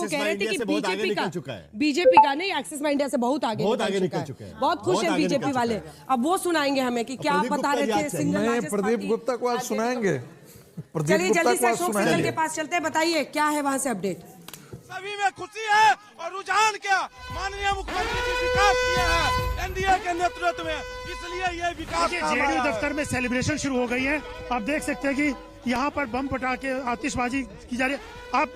कह रहे थे कि बीजेपी का नहीं, एक्सिस में इंडिया से बहुत आगे निकल चुका है। बहुत खुश है बीजेपी वाले। अब वो सुनाएंगे हमें कि क्या बता रहे थे सिंगल। प्रदीप गुप्ता को आज सुनाएंगे। चलिए जल्दी से अशोक सिंघल के पास चलते हैं, बताइए क्या है वहां से अपडेट। सभी में खुशी है और रुझान क्या माननीय मुख्यमंत्री जी विकास किए हैं एनडीए के नेतृत्व में, इसलिए ये विकास जेडीयू दफ्तर में सेलिब्रेशन शुरू हो गई है। आप देख सकते हैं कि यहाँ पर बम पटाखे आतिशबाजी की जा रही है। आप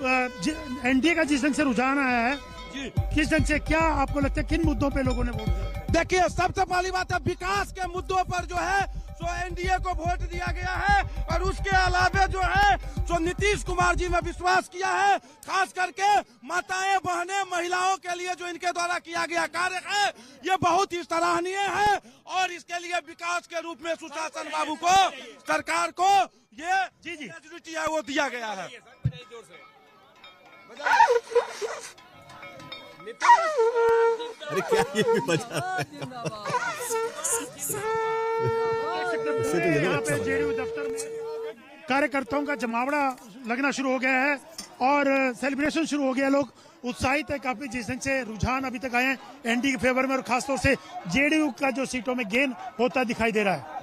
एनडीए का जिस ढंग से रुझान आया है जी, किस ढंग से, क्या आपको लगता है किन मुद्दों पे लोगों ने वोट दिया? देखिए, सबसे पहली बात है विकास के मुद्दों पर जो है सो एनडीए को वोट दिया गया है और उसके अलावा जो है सो नीतीश कुमार जी में विश्वास किया है। खास करके माताएं बहनें महिलाओं के लिए जो इनके द्वारा किया गया कार्य है ये बहुत ही सराहनीय है और इसके लिए विकास के रूप में सुशासन बाबू को, सरकार को ये मेजॉरिटी है वो दिया गया है। अरे क्या ये भी बजा यहाँ पे जेडीयू दफ्तर में कार्यकर्ताओं का जमावड़ा लगना शुरू हो गया है और सेलिब्रेशन शुरू हो गया। लोग उत्साहित है काफी, जिस ढंग से रुझान अभी तक आए हैं एनडीए के फेवर में और खासतौर से जेडीयू का जो सीटों में गेन होता दिखाई दे रहा है।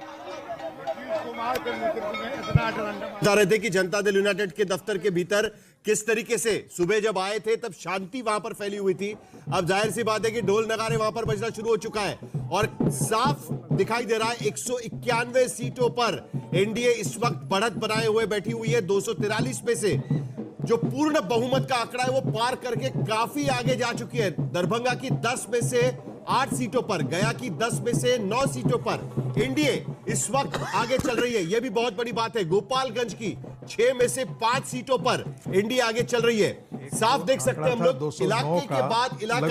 बता रहे थे कि जनता दल यूनाइटेड के दफ्तर के भीतर किस तरीके से सुबह जब आए थे तब शांति वहां पर फैली हुई थी। अब जाहिर सी बात है कि ढोल नगारे वहां पर बजना शुरू हो चुका है और साफ दिखाई दे रहा है 191 सीटों पर एनडीए इस वक्त बढ़त बनाए हुए बैठी हुई है। 243 में से जो पूर्ण बहुमत का आंकड़ा है वो पार करके काफी आगे जा चुकी है। दरभंगा की 10 में से 8 सीटों पर, गया की 10 में से 9 सीटों पर एनडीए इस वक्त आगे चल रही है। यह भी बहुत बड़ी बात है। गोपालगंज की 6 में से 5 सीटों पर एनडीए आगे चल रही है। साफ देख सकते हैं हम लोग इलाके के बाद इलाका,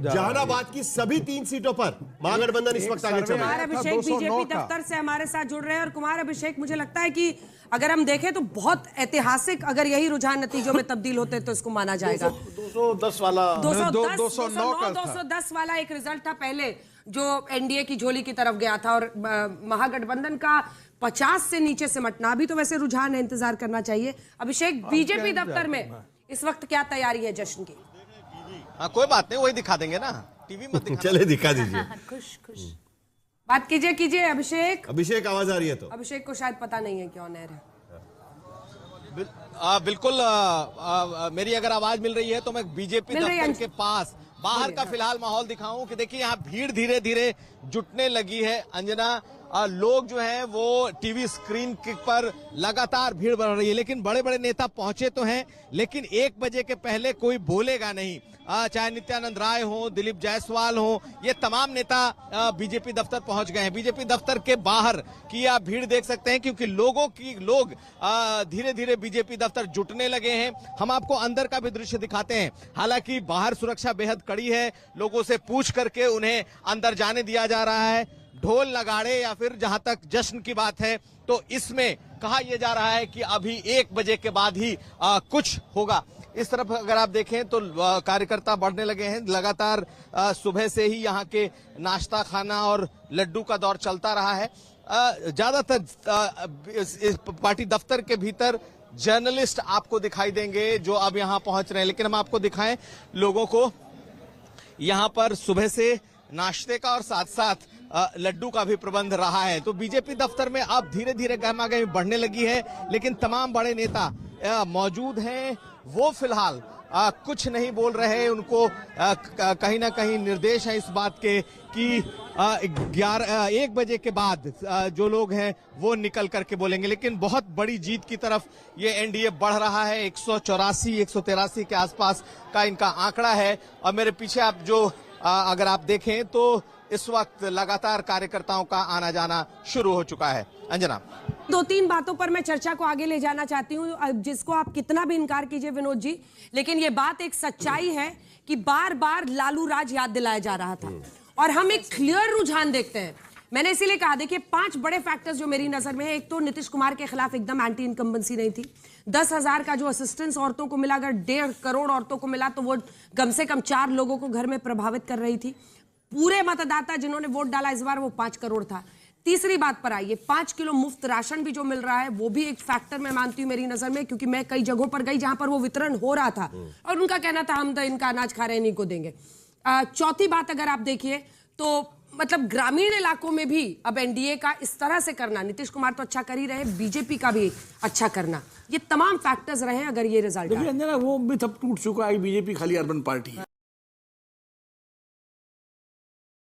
जहानाबाद की सभी 3 सीटों पर महागठबंधन इस वक्त आगे चल रहा है। कुमार अभिषेक बीजेपी दफ्तर से हमारे साथ जुड़ रहे हैं और कुमार अभिषेक, मुझे लगता है कि अगर हम देखें तो बहुत ऐतिहासिक, अगर यही रुझान नतीजों में तब्दील होते तो इसको माना जाएगा। 210 वाला 210 वाला एक रिजल्ट था पहले जो एनडीए की झोली की तरफ गया था और महागठबंधन का 50 से नीचे सिमटना। अभी तो वैसे रुझान है, इंतजार करना चाहिए। अभिषेक, बीजेपी दफ्तर में इस वक्त क्या तैयारी है जश्न की? कोई बात नहीं, वही दिखा देंगे ना, टीवी में चले दिखा दीजिए। खुश बात कीजिए अभिषेक। अभिषेक आवाज आ रही है तो अभिषेक को शायद पता नहीं है क्यों नहर है। बिल्कुल मेरी अगर आवाज मिल रही है तो मैं बीजेपी दफ्तर के पास बाहर का फिलहाल माहौल दिखाऊं कि देखिए यहाँ भीड़ धीरे धीरे जुटने लगी है। अंजना, लोग जो हैं वो टीवी स्क्रीन पर लगातार भीड़ बढ़ रही है, लेकिन बड़े बड़े नेता पहुंचे तो हैं, लेकिन 1 बजे के पहले कोई बोलेगा नहीं। चाहे नित्यानंद राय हो, दिलीप जायसवाल हो, ये तमाम नेता बीजेपी दफ्तर पहुंच गए हैं। बीजेपी दफ्तर के बाहर की आप भीड़ देख सकते हैं क्योंकि लोग धीरे धीरे बीजेपी दफ्तर जुटने लगे हैं। हम आपको अंदर का भी दृश्य दिखाते हैं। हालांकि बाहर सुरक्षा बेहद कड़ी है, लोगों से पूछ करके उन्हें अंदर जाने दिया जा रहा है। ढोल नगाड़े या फिर जहां तक जश्न की बात है तो इसमें कहा यह जा रहा है कि अभी 1 बजे के बाद ही कुछ होगा। इस तरफ अगर आप देखें तो कार्यकर्ता बढ़ने लगे हैं लगातार। सुबह से ही यहाँ के नाश्ता खाना और लड्डू का दौर चलता रहा है। ज्यादातर इस पार्टी दफ्तर के भीतर जर्नलिस्ट आपको दिखाई देंगे जो अब यहाँ पहुंच रहे हैं, लेकिन हम आपको दिखाएं लोगों को यहाँ पर सुबह से नाश्ते का और साथ साथ लड्डू का भी प्रबंध रहा है। तो बीजेपी दफ्तर में अब धीरे धीरे गहमागहमी बढ़ने लगी है, लेकिन तमाम बड़े नेता मौजूद हैं। वो फिलहाल कुछ नहीं बोल रहे। उनको कहीं ना कहीं निर्देश है इस बात के कि 1 बजे के बाद जो लोग हैं वो निकल करके बोलेंगे। लेकिन बहुत बड़ी जीत की तरफ ये एनडीए बढ़ रहा है। 183 के आसपास का इनका आंकड़ा है और मेरे पीछे आप जो अगर आप देखें तो इस वक्त लगातार कार्यकर्ताओं का आना जाना शुरू हो चुका है। अंजना, 2-3 बातों पर मैं चर्चा को आगे ले जाना चाहती हूँ, जिसको आप कितना भी इनकार कीजिए विनोद जी, लेकिन ये बात एक सच्चाई है कि बार बार लालू राज याद दिलाया जा रहा था और हम एक क्लियर रुझान देखते हैं। मैंने इसीलिए कहा, देखिए 5 बड़े फैक्टर्स जो मेरी नजर में है। एक तो नीतीश कुमार के खिलाफ एकदम एंटी इनकम्बेंसी नहीं थी। 10,000 का जो असिस्टेंस औरतों को मिला, अगर 1.5 करोड़ औरतों को मिला तो वो कम से कम 4 लोगों को घर में प्रभावित कर रही थी। पूरे मतदाता जिन्होंने वोट डाला इस बार वो 5 करोड़ था। तीसरी बात पर आइए, 5 किलो मुफ्त राशन भी जो मिल रहा है वो भी एक फैक्टर मैं मानती हूं मेरी नजर में, क्योंकि मैं कई जगहों पर गई जहां पर वो वितरण हो रहा था और उनका कहना था हम तो इनका अनाज खा रहे हैं, इन्हीं को देंगे। चौथी बात अगर आप देखिए तो मतलब ग्रामीण इलाकों में भी अब एनडीए का इस तरह से करना, नीतीश कुमार तो अच्छा कर ही रहे, बीजेपी का भी अच्छा करना, ये तमाम फैक्टर्स रहे अगर ये रिजल्ट देखिए अंजना, वो भी सब टूट चुका है, बीजेपी खाली अर्बन पार्टी है।